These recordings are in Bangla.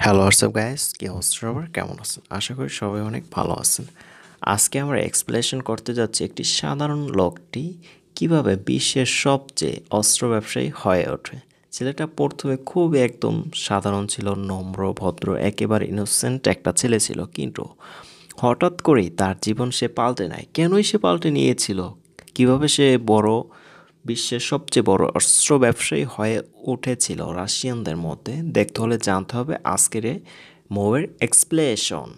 হ্যালো হোয়াটসঅ্যাপ গাইস, কি অবস্থা সবার? কেমন আছেন? আশা করি সবাই অনেক ভালো আছেন। আজকে আমরা এক্সপ্লেনেশন করতে যাচ্ছি একটি সাধারণ লোকটি কিভাবে বিশ্বের সবচেয়ে অস্ত্র ব্যবসায়ী হয়ে ওঠে। ছেলেটা প্রথমে খুব একদম সাধারণ ছিল, নম্র, ভদ্র, একেবারে ইনোসেন্ট একটা ছেলে ছিল, কিন্তু হঠাৎ করেই তার জীবন সে পাল্টে নেয়। কেনই সে পাল্টে নিয়েছিল? কিভাবে সে বিশ্বের সবচেয়ে বড় অস্ত্র ব্যবসায়ী হয়ে উঠেছিল রাশিয়ানদের মধ্যে, দেখতে হলে জানতে হবে আজকের এই মুভির এক্সপ্লেনেশন।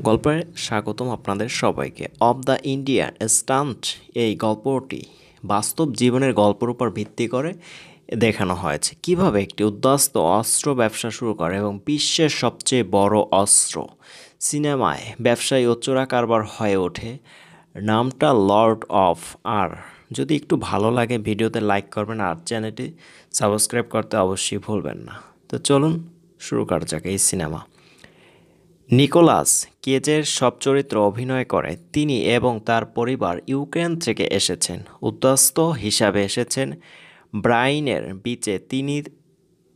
গল্পে স্বাগতম আপনাদের সবাইকে। অব দ্য ইন্ডিয়ান স্টান্ট এই গল্পটি বাস্তব জীবনের গল্পের উপর ভিত্তি করে দেখানো হয়েছে কিভাবে একটি উদ্বাস্তু অস্ত্র ব্যবসা শুরু করে এবং বিশ্বের সবচেয়ে বড় অস্ত্র সিনেমায় ব্যবসায়ী ও চোরা কারবার হয়ে ওঠে। নামটা লর্ড অফ আর। যদি একটু ভালো লাগে ভিডিওতে লাইক করবেন আর চ্যানেলটি সাবস্ক্রাইব করতে অবশ্যই ভুলবেন না। তো চলুন শুরু করা যাক এই সিনেমা। নিকোলাস কেজের সব চরিত্র অভিনয় করে তিনি এবং তার পরিবার ইউক্রেন থেকে এসেছেন। উদ্বাস্তু হিসাবে এসেছেন ব্রাইনের বিচে। তিনি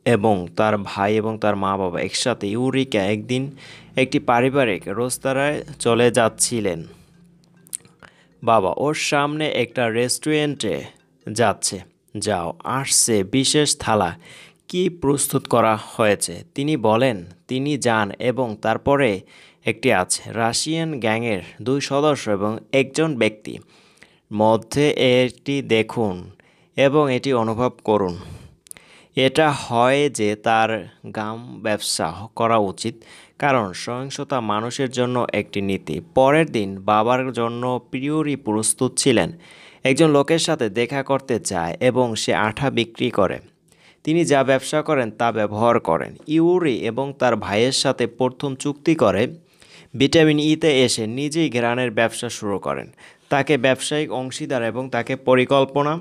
এবং তার ভাই এবং তার মা বাবা একসাথে ইউরিকা একদিন একটি পারিবারিক রেস্তোরাঁয় চলে যাচ্ছিলেন। বাবা ওর সামনে একটা রেস্টুরেন্টে যাচ্ছে। যাও, আসছে বিশেষ থালা, কি প্রস্তুত করা হয়েছে। তিনি বলেন তিনি যান এবং তারপরে একটি আছে রাশিয়ান গ্যাংয়ের দুই সদস্য এবং একজন ব্যক্তি মধ্যে এটি দেখুন এবং এটি অনুভব করুন। এটা হয় যে তার গাম ব্যবসা করা উচিত, কারণ সহিংসতা মানুষের জন্য একটি নীতি। পরের দিন বাবার জন্য প্রিয়রি প্রস্তুত ছিলেন। একজন লোকের সাথে দেখা করতে যায় এবং সে আঠা বিক্রি করে। তিনি যা ব্যবসা করেন তা ব্যবহার করেন। ইউরি এবং তার ভাইয়ের সাথে প্রথম চুক্তি করে ভিটামিন ইতে এসে নিজেই ঘ্রাণের ব্যবসা শুরু করেন। তাকে ব্যবসায়িক অংশীদার এবং তাকে পরিকল্পনা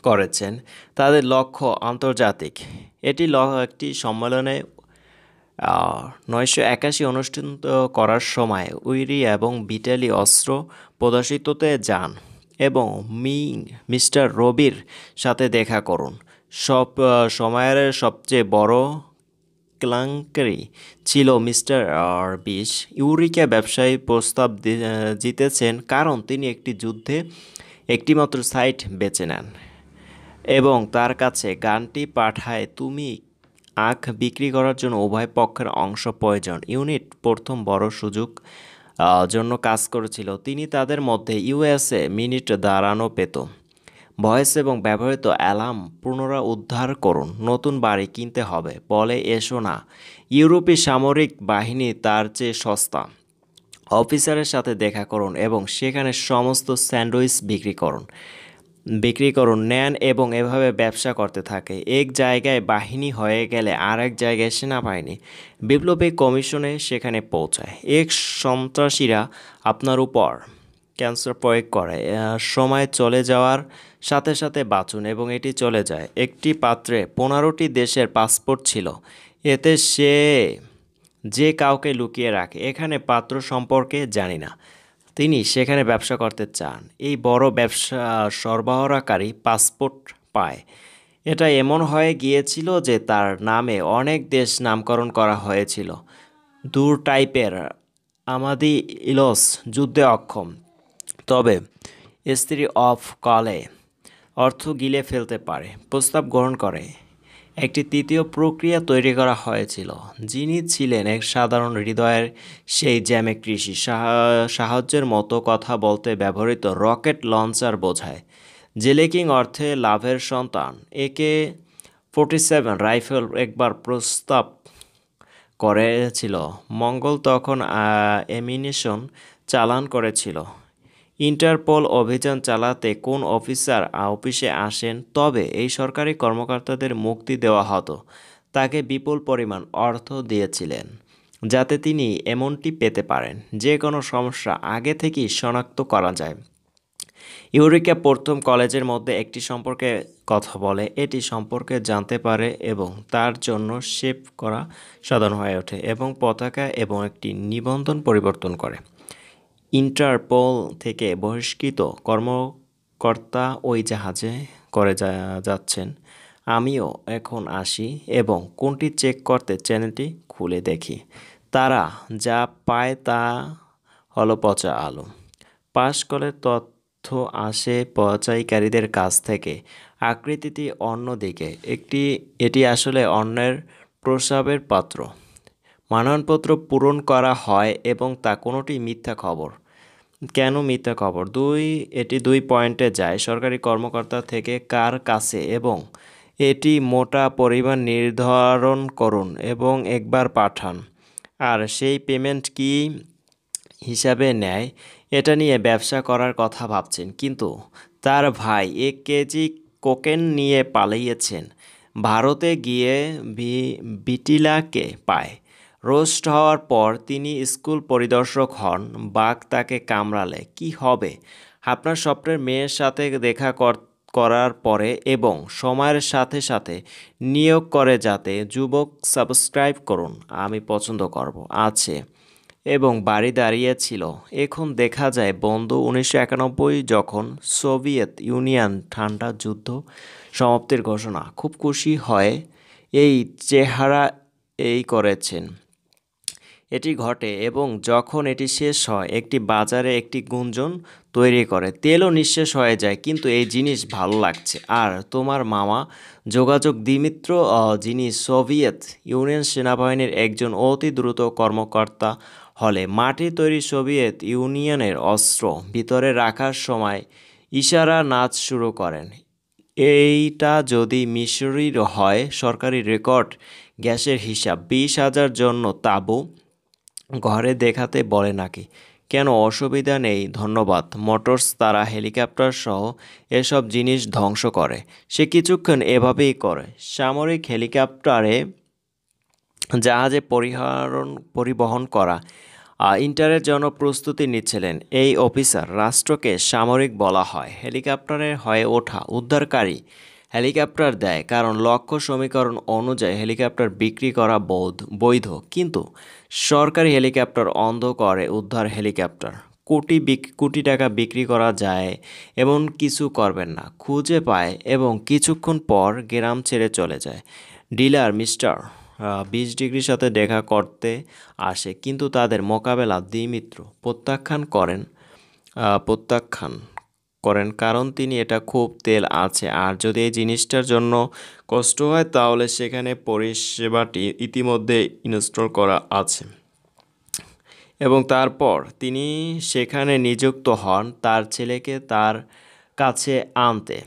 করেছেন। তাদের লক্ষ্য আন্তর্জাতিক। এটি একটি সম্মেলনে 981 অনুষ্ঠিত করার সময় উইরি এবং ভিটালি অস্ত্র প্রদর্শিততে যান এবং মিস্টার রবির সাথে দেখা করুন। সময়ের সবচেয়ে বড় কেলেঙ্কারি ছিল মিস্টার বিশ। ইউরিকা ব্যবসায়ী প্রস্তাব জিতেছেন কারণ তিনি একটি যুদ্ধে একটিমাত্র সাইট বেছে নেন এবং তার কাছে গানটি পাঠায় তুমি আখ বিক্রি করার জন্য উভয় পক্ষের অংশ প্রয়োজন। ইউনিট প্রথম বড় সুযোগ জন্য কাজ করেছিল। তিনি তাদের মধ্যে ইউএসএ মিনিট দাঁড়ানো পেত। ভয়েস এবং ব্যবহৃত অ্যালার্ম পুনরুদ্ধার করুন। নতুন বাড়ি কিনতে হবে বলে এসো না। ইউরোপী সামরিক বাহিনী তার চেয়ে সস্তা। অফিসারের সাথে দেখা করুন এবং সেখানে সমস্ত স্যান্ডউইচ বিক্রি করুন নেন এবং এভাবে ব্যবসা করতে থাকে। এক জায়গায় বাহিনী হয়ে গেলে আরেক জায়গায় সেনাবাহিনী বিপ্লবী কমিশনে সেখানে পৌঁছায়। এক সন্ত্রাসীরা আপনার উপর ক্যান্সার প্রয়োগ করে। সময় চলে যাওয়ার সাথে সাথে বাঁচুন এবং এটি চলে যায়। একটি পাত্রে 15টি দেশের পাসপোর্ট ছিল। এতে সে যে কাউকে লুকিয়ে রাখে। এখানে পাত্র সম্পর্কে জানি না। তিনি সেখানে ব্যবসা করতে চান। এই বড় ব্যবসা সরবরাহকারী পাসপোর্ট পায়। এটা এমন হয়ে গিয়েছিল যে তার নামে অনেক দেশ নামকরণ করা হয়েছিল। দূর টাইপের আমাদি ইলস যুদ্ধে অক্ষম, তবে স্ত্রী অফ কলে অর্থ গিলে ফেলতে পারে। প্রস্তাব গ্রহণ করে একটি তৃতীয় প্রক্রিয়া তৈরি করা হয়েছিল, যিনি ছিলেন এক সাধারণ হৃদয়ের সেই জ্যামে কৃষি সাহায্যের মতো কথা বলতে ব্যবহৃত রকেট লঞ্চার বোঝায়। জেলেকিং অর্থে লাভের সন্তান। একে 47 রাইফেল একবার প্রস্তাব করেছিল। মঙ্গল তখন অ্যামিনেশন চালান করেছিল। ইন্টারপোল অভিযান চালাতে কোন অফিসার অফিসে আসেন, তবে এই সরকারি কর্মকর্তাদের মুক্তি দেওয়া হতো। তাকে বিপুল পরিমাণ অর্থ দিয়েছিলেন যাতে তিনি এমনটি পেতে পারেন যে কোনো সমস্যা আগে থেকেই শনাক্ত করা যায়। ইউরিকা প্রথম কলেজের মধ্যে একটি সম্পর্কে কথা বলে, এটি সম্পর্কে জানতে পারে এবং তার জন্য শেপ করা সাধারণ হয়ে ওঠে এবং পতাকা এবং একটি নিবন্ধন পরিবর্তন করে। ইন্টারপোল থেকে বহিষ্কৃত কর্মকর্তা ওই জাহাজে করে যাচ্ছেন। আমিও এখন আসি এবং কোনটি চেক করতে চ্যানেলটি খুলে দেখি। তারা যা পায় তা হলো পচা আলু। পাশ কলের তথ্য আসে পচাইকারীদের কাছ থেকে। আকৃতিটি অন্যদিকে এটি আসলে অন্যের প্রস্রাবের পাত্র। মনোনয়নপত্র পূরণ করা হয় এবং তা কোনোটি মিথ্যা খবর। কেন মিথ্যা খবর? এটি 2 পয়েন্টে যায় সরকারি কর্মকর্তা থেকে কার কাছে এবং এটি মোটা পরিমাণ নির্ধারণ করুন এবং একবার পাঠান। আর সেই পেমেন্ট কি হিসাবে নেয় এটা নিয়ে ব্যবসা করার কথা ভাবছেন, কিন্তু তার ভাই 1 কেজি কোকেন নিয়ে পালিয়েছেন। ভারতে গিয়ে বিটিলাকে পায়। রোস্ট হওয়ার পর তিনি স্কুল পরিদর্শক হন। বাঘ তাকে কামড়ালে কি হবে? আপনার স্বপ্নের মেয়ের সাথে দেখা করার পরে এবং সময়ের সাথে সাথে নিয়োগ করে যাতে যুবক সাবস্ক্রাইব করুন আমি পছন্দ করব আছে এবং বাড়ি দাঁড়িয়েছিল। এখন দেখা যায় বন্ধু 1991 যখন সোভিয়েত ইউনিয়ন ঠান্ডা যুদ্ধ সমাপ্তির ঘোষণা খুব খুশি হয় এই চেহারা এই করেছেন। এটি ঘটে এবং যখন এটি শেষ হয় একটি বাজারে একটি গুঞ্জন তৈরি করে তেলও নিঃশেষ হয়ে যায়, কিন্তু এই জিনিস ভালো লাগছে। আর তোমার মামা যোগাযোগ দিমিত্র, যিনি সোভিয়েত ইউনিয়ন সেনাবাহিনীর একজন অতি দ্রুত কর্মকর্তা হলে মাটির তৈরি সোভিয়েত ইউনিয়নের অস্ত্র ভিতরে রাখার সময় ইশারা নাচ শুরু করেন। এইটা যদি মিশরীয় হয় সরকারি রেকর্ড। গ্যাসের হিসাব 20,000 জন্য তাঁবু ঘরে দেখাতে বলে নাকি? কেন অসুবিধা নেই ধন্যবাদ। মোটরস তারা হেলিকপ্টার সহ এসব জিনিস ধ্বংস করে। সে কিছুক্ষণ এভাবেই করে। সামরিক হেলিকপ্টারে জাহাজে পরিবহন করা ইন্টারের জন্য প্রস্তুতি নিচ্ছিলেন এই অফিসার। রাষ্ট্রকে সামরিক বলা হয়। হেলিকপ্টারের হয়ে ওঠা উদ্ধারকারী হেলিকপ্টার দেয় কারণ লক্ষ্য সমীকরণ অনুযায়ী হেলিকপ্টার বিক্রি করা বৈধ, কিন্তু সরকারি হেলিকপ্টার অন্ধ করে উদ্ধার হেলিকপ্টার। কোটি টাকা বিক্রি করা যায় এমন কিছু করবেন না। খুঁজে পায় এবং কিছুক্ষণ পর গ্রাম ছেড়ে চলে যায়। ডিলার মিস্টার 20 ডিগ্রির সাথে দেখা করতে আসে, কিন্তু তাদের মোকাবেলা দিমিত্র প্রত্যাখ্যান করেন কারণ তিনি এটা খুব তেল আছে আর যদি এই জিনিসটার জন্য কষ্ট হয় তাহলে সেখানে পরিষেবাটি ইতিমধ্যে ইনস্টল করা আছে। এবং তারপর তিনি সেখানে নিযুক্ত হন তার ছেলেকে তার কাছে আনতে।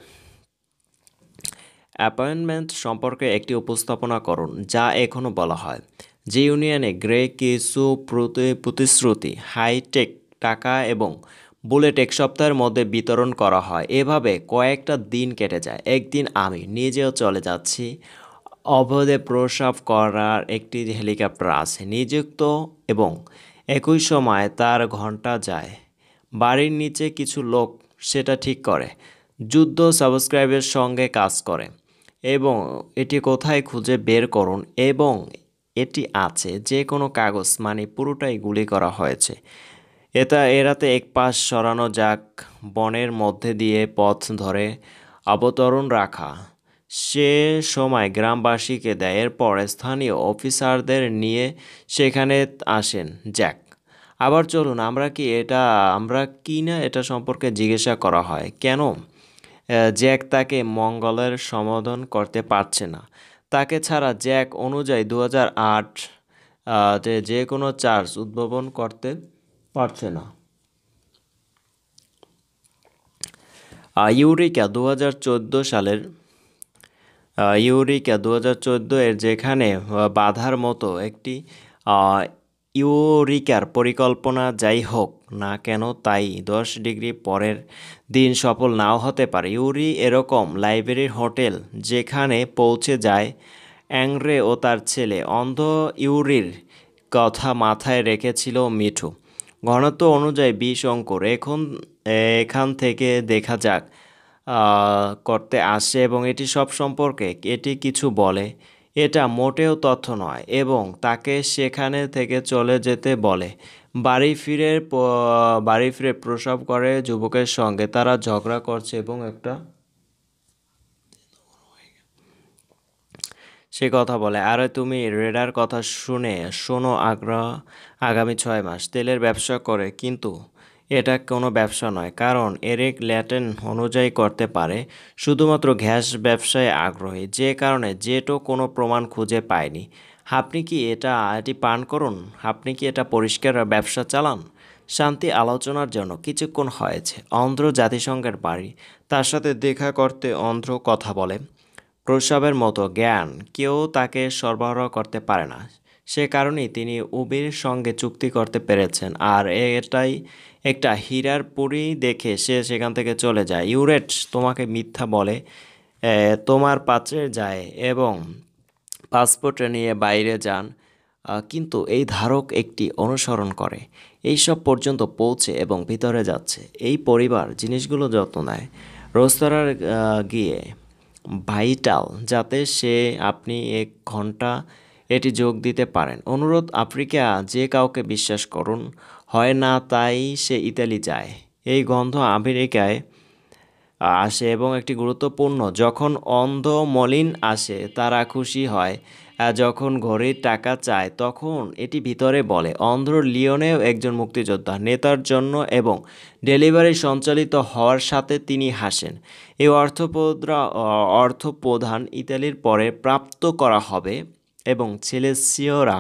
অ্যাপয়েন্টমেন্ট সম্পর্কে একটি উপস্থাপনা করুন যা এখনও বলা হয়। যে ইউনিয়নে গ্রে কিছু প্রতিশ্রুতি হাইটেক টাকা এবং বুলেট 1 সপ্তাহের মধ্যে বিতরণ করা হয়। এভাবে কয়েকটা দিন কেটে যায়। একদিন আমি নিজেও চলে যাচ্ছি। অবধে প্রসব করার একটি হেলিকপ্টার আছে নিযুক্ত এবং একই সময় তার ঘন্টা যায়। বাড়ির নিচে কিছু লোক সেটা ঠিক করে। যুদ্ধ সাবস্ক্রাইবের সঙ্গে কাজ করে এবং এটি কোথায় খুঁজে বের করুন এবং এটি আছে যে কোনো কাগজ মানে পুরোটাই গুলি করা হয়েছে। এরাতে এক পাশ সরানো যাক, বনের মধ্যে দিয়ে পথ ধরে অবতরণ রাখা সে সময় গ্রামবাসীকে দেয়। এরপর স্থানীয় অফিসারদের নিয়ে সেখানে আসেন জ্যাক। আবার চলুন আমরা কি না এটা সম্পর্কে জিজ্ঞাসা করা হয় কেন জ্যাক তাকে মঙ্গলের সমাধান করতে পারছে না। তাকে ছাড়া জ্যাক অনুযায়ী 2008 যে কোনো চার্জ উদ্ভাবন করতে পারছে না। ইউরেকা 2014 এর যেখানে বাধার মতো একটি ইউরিকার পরিকল্পনা যাই হোক না কেন তাই 10 ডিগ্রি পরের দিন সফল নাও হতে পারে। ইউরি এরকম লাইব্রেরির হোটেল যেখানে পৌঁছে যায় অ্যাংরে ও তার ছেলে। অন্ধ ইউরির কথা মাথায় রেখেছিল মিঠু। ঘনত্ব অনুযায়ী 20 অঙ্কুর এখান থেকে দেখা যাক করতে আসে এবং এটি সব সম্পর্কে এটি কিছু বলে। এটা মোটেও তথ্য নয় এবং তাকে সেখানে থেকে চলে যেতে বলে। বাড়ি ফিরে প্রসব করে যুবকের সঙ্গে তারা ঝগড়া করছে এবং একটা সে কথা বলে, আরে তুমি রেডার কথা শোনো আগামী 6 মাস তেলের ব্যবসা করে, কিন্তু এটা কোনো ব্যবসা নয়, কারণ এরিক ল্যাটেন অনুযায়ী করতে পারে শুধুমাত্র গ্যাস ব্যবসায় আগ্রহী, যে কারণে জেটও কোনো প্রমাণ খুঁজে পায়নি। আপনি কি এটি পান করুন? আপনি কি এটা পরিষ্কার ব্যবসা চালান? শান্তি আলোচনার জন্য কিছুক্ষণ হয়েছে। অন্ধ্র জাতিসংঘের বাড়ি, তার সাথে দেখা করতে অন্ধ্র কথা বলে। প্রস্রাবের মতো জ্ঞান কেউ তাকে সরবরাহ করতে পারে না। সে কারণেই তিনি উবির সঙ্গে চুক্তি করতে পেরেছেন, আর এটাই একটা হীরার পুরি দেখে সে সেখান থেকে চলে যায়। ইউরেট তোমাকে মিথ্যা বলে, তোমার পাত্রে যায় এবং পাসপোর্ট নিয়ে বাইরে যান, কিন্তু এই ধারক একটি অনুসরণ করে এইসব পর্যন্ত পৌঁছে এবং ভিতরে যাচ্ছে। এই পরিবার জিনিসগুলো যত্ন নেয়। রেস্তোরাঁ গিয়ে ভাইটাল, যাতে সে আপনি 1 ঘন্টা এটি যোগ দিতে পারেন। অনুরোধ আফ্রিকা যে কাউকে বিশ্বাস করুন হয় না, তাই সে ইতালি যায়। এই গন্ধ আমেরিকায় আসে এবং একটি গুরুত্বপূর্ণ, যখন অন্ধ মলিন আসে তারা খুশি হয়, যখন ঘড়ির টাকা চায় তখন এটি ভিতরে বলে। অন্ধ্র লিওনেও একজন মুক্তিযোদ্ধা নেতার জন্য এবং ডেলিভারি সঞ্চালিত হওয়ার সাথে তিনি হাসেন। এই অর্থপ্রধান ইতালির পরে প্রাপ্ত করা হবে এবং ছেলে সিওরা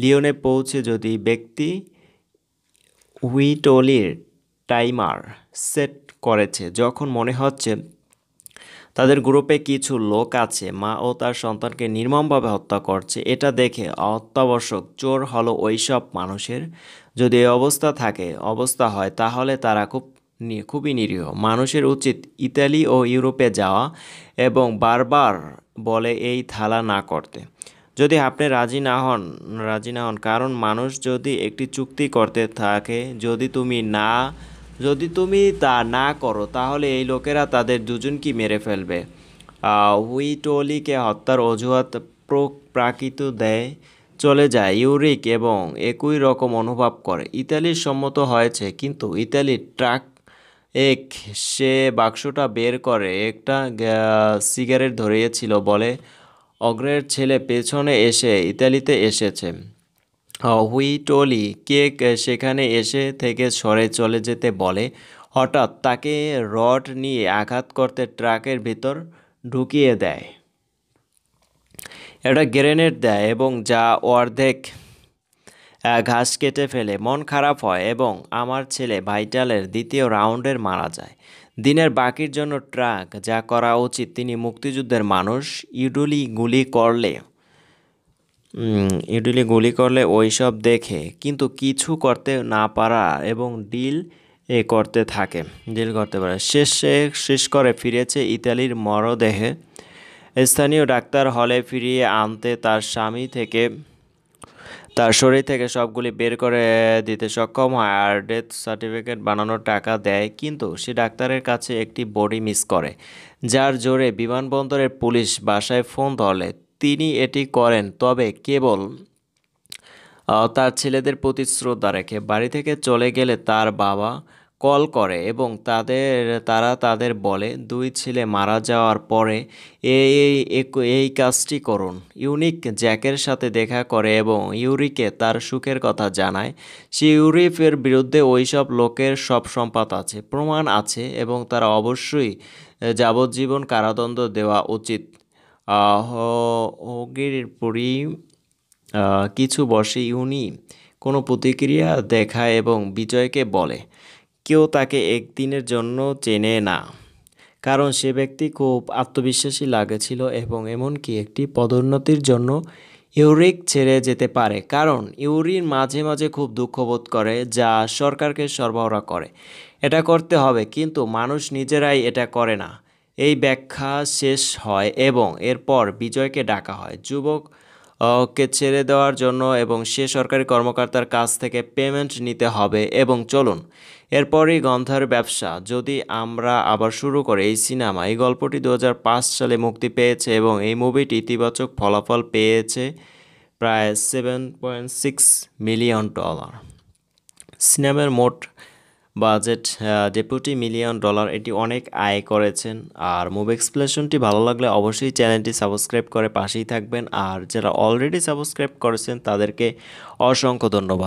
লিওনে পৌঁছে যদি ব্যক্তি হুইটলির টাইমার সেট করেছে, যখন মনে হচ্ছে তাদের গ্রুপে কিছু লোক আছে মা ও তার সন্তানকে নির্মমভাবে হত্যা করছে, এটা দেখে অত্যাবশ্যক চোর হলো ওইসব মানুষের। যদি এই অবস্থা হয় তাহলে তারা খুবই নিরীহ মানুষের উচিত ইতালি ও ইউরোপে যাওয়া এবং বারবার বলে এই থালা না করতে। যদি আপনি রাজি না হন, কারণ মানুষ যদি একটি চুক্তি করতে থাকে, যদি তুমি তা না করো তাহলে এই লোকেরা তাদের দুজনকে মেরে ফেলবে। হুইটলিকে হত্যার অজুহাত প্রাকৃত দেয় চলে যায় ইউরিক এবং একই রকম অনুভব করে। ইতালির সম্মত হয়েছে, কিন্তু ইতালির ট্রাক সে বাক্সটা বের করে একটা সিগারেট ধরিয়েছিল বলে অগ্রের ছেলে পেছনে এসে ইতালিতে এসেছে। হুইটলি কেক সেখানে এসে থেকে সরে চলে যেতে বলে। হঠাৎ তাকে রড নিয়ে আঘাত করতে ট্রাকের ভিতর ঢুকিয়ে দেয়। একটা গ্রেনেড দেয় এবং যা অর্ধেক ঘাস কেটে ফেলে। মন খারাপ হয় এবং আমার ছেলে ভাইটালের দ্বিতীয় রাউন্ডের মারা যায়। দিনের বাকির জন্য ট্রাক যা করা উচিত, তিনি মুক্তিযুদ্ধের মানুষ। ইডুলি গুলি করলে ওইসব দেখে, কিন্তু কিছু করতে না পারা এবং ডিল করতে পারে। শেষ করে ফিরেছে ইতালির মরদেহে। স্থানীয় ডাক্তার হলে ফিরিয়ে আনতে তার শরীর থেকে সবগুলি বের করে দিতে সক্ষম হয় আর ডেথ সার্টিফিকেট বানানোর টাকা দেয়, কিন্তু সে ডাক্তারের কাছে একটি বডি মিস করে, যার জোরে বিমানবন্দরের পুলিশ বাসায় ফোন ধরলে তিনি এটি করেন, তবে কেবল তার ছেলেদের প্রতি শ্রদ্ধা রেখে। বাড়ি থেকে চলে গেলে তার বাবা কল করে এবং তারা তাদের বলে 2 ছেলে মারা যাওয়ার পরে এই কাজটি করুন। ইউনিক জ্যাকের সাথে দেখা করে এবং ইউরিকে তার সুখের কথা জানায়। সে ইউরিফের বিরুদ্ধে ওইসব লোকের সব সম্পদ আছে, প্রমাণ আছে এবং তারা অবশ্যই যাবজ্জীবন কারাদণ্ড দেওয়া উচিত। হোগির পরি কিছু বসে ইউনি কোনো প্রতিক্রিয়া দেখায় এবং বিজয়কে বলে কেউ তাকে একদিনের জন্য চেনে না, কারণ সে ব্যক্তি খুব আত্মবিশ্বাসী লাগছিল এবং এমনকি একটি পদোন্নতির জন্য ইউরিক ছেড়ে যেতে পারে, কারণ ইউরিন মাঝে মাঝে খুব দুঃখবোধ করে যা সরকারকে সরবরাহ করে। এটা করতে হবে, কিন্তু মানুষ নিজেরাই এটা করে না। এই ব্যাখ্যা শেষ হয় এবং এরপর বিজয়কে ডাকা হয় কে ছেড়ে দেওয়ার জন্য এবং সে সরকারি কর্মকর্তার কাছ থেকে পেমেন্ট নিতে হবে এবং চলুন। এরপরই গন্ধার ব্যবসা যদি আমরা আবার শুরু করে এই সিনেমা। এই গল্পটি 2005 সালে মুক্তি পেয়েছে এবং এই মুভিটি ইতিবাচক ফলাফল পেয়েছে প্রায় $7.6 মিলিয়ন। সিনেমার মোট বাজেট ডেপুটি $1,000,000 এটি অনেক আয় করেছেন। আর মুভি এক্সপ্লেনেশনটি ভালো লাগলে অবশ্যই চ্যানেলটি সাবস্ক্রাইব করে পাশেই থাকবেন। আর যারা অলরেডি সাবস্ক্রাইব করেছেন তাদেরকে অসংখ্য ধন্যবাদ।